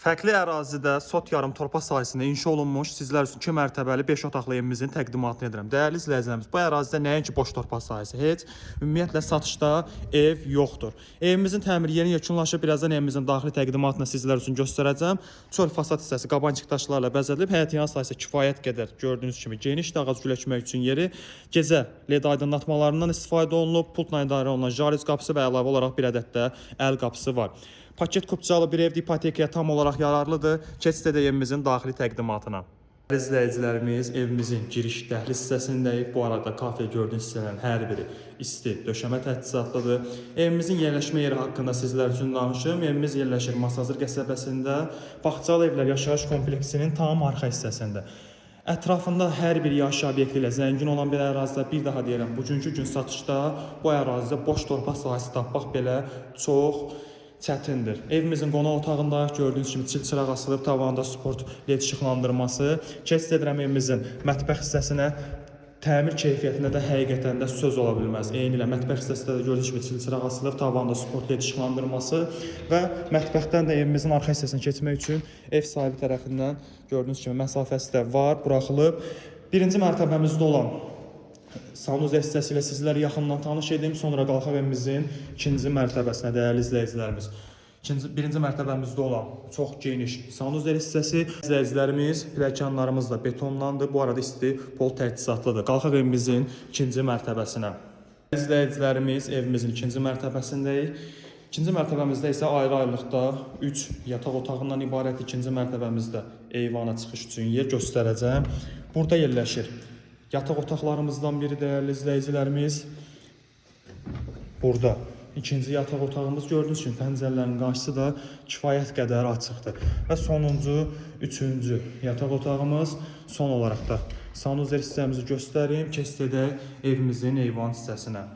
Fərqli ərazidə sot yarım torpaq sahəsində inşa olunmuş sizlər üçün 2 mərtəbəli 5 otaqlı evimizin təqdimatını edirəm. Dəyərli izləyicilərimiz, bu ərazidə nəinki boş torpaq sahəsi, heç ümumiyyətlə satışda ev yoxdur. Evimizin təmiri yeni yekunlaşıb, birazdan evimizin daxili təqdimatını sizlər üçün göstərəcəm. Çöl fasad hissəsi qabancıq daşlarla bəzədilib, həyətyan sahəsi kifayət qədər gördüyünüz kimi genişdir, ağac güləşmək üçün yeri. Gecə LED aydınlatmalarından istifadə olunub, pultla idarə olunan jariz qapısı və əlavə olaraq bir ədəd də əl qapısı var. Paket kupçalı bir evdir, ipotekaya tam olaraq yararlıdır. Keçid edək evimizin daxili təqdimatına. İzləyicilərimiz, evimizin giriş dəhliz hissəsindəyik. Bu arada kafe gördüyünüz hissələrin hər biri isti döşəmə təchizatlıdır. Evimizin yerləşmə yeri haqqında sizlər üçün danışım. Evimiz yerləşir Masazır qəsəbəsində, Bağçalı Evlər yaşayış kompleksinin tam arxa hissəsində. Ətrafında hər bir yaşayış obyekti ilə zəngin olan bir ərazidə, bir daha deyirəm, bugünkü gün satışda bu ərazidə boş torpaq sahəsi tapmaq belə çox çətindir. Evimizin qonaq otağında gördüyünüz kimi çil-çıraq asılıb, tavanda sport LED işıqlandırması. Keçid edirəm evimizin mətbəx hissəsinə. Təmir keyfiyyətində də həqiqətən də söz ola bilməz. Eynilə mətbəx hissəsində də gördüyünüz kimi çil-çıraq asılıb, tavanda sport LED işıqlandırması və mətbəxdən də evimizin arxa hissəsinə keçmək üçün ev sahibi tərəfindən gördüyünüz kimi məsafəsi də var, buraxılıb. Birinci mərtəbəmizdə olan sanuzel hissəsi ilə sizləri yaxından tanış edeyim, sonra qalxaq evimizin ikinci mərtəbəsinə, dəyərli izləyicilərimiz. Birinci mərtəbəmizdə olan çox geniş sanuzel hissəsi. İzləyicilərimiz, pilləkənlərimiz də betonlandı. Bu arada isti pol təchizatlıdır. Qalxaq evimizin ikinci mərtəbəsinə. İzləyicilərimiz, evimizin ikinci mərtəbəsindəyik. İkinci mərtəbəmizdə isə ayrı-ayrılıqda 3 yataq otağından ibarət. İkinci mərtəbəmizdə eyvana çıxış üçün yer göstərəcəm. Burada yerləşir yataq otaqlarımızdan biri, dəyərli izləyicilərimiz. Burada ikinci yataq otağımız gördüyünüz kimi pəncərələrin qarşısı da kifayət qədər açıqdır. Və sonuncu, üçüncü yataq otağımız. Son olaraq da sanuzel hissəmizi göstəreyim. Keçid edək evimizin eyvan hissəsinə.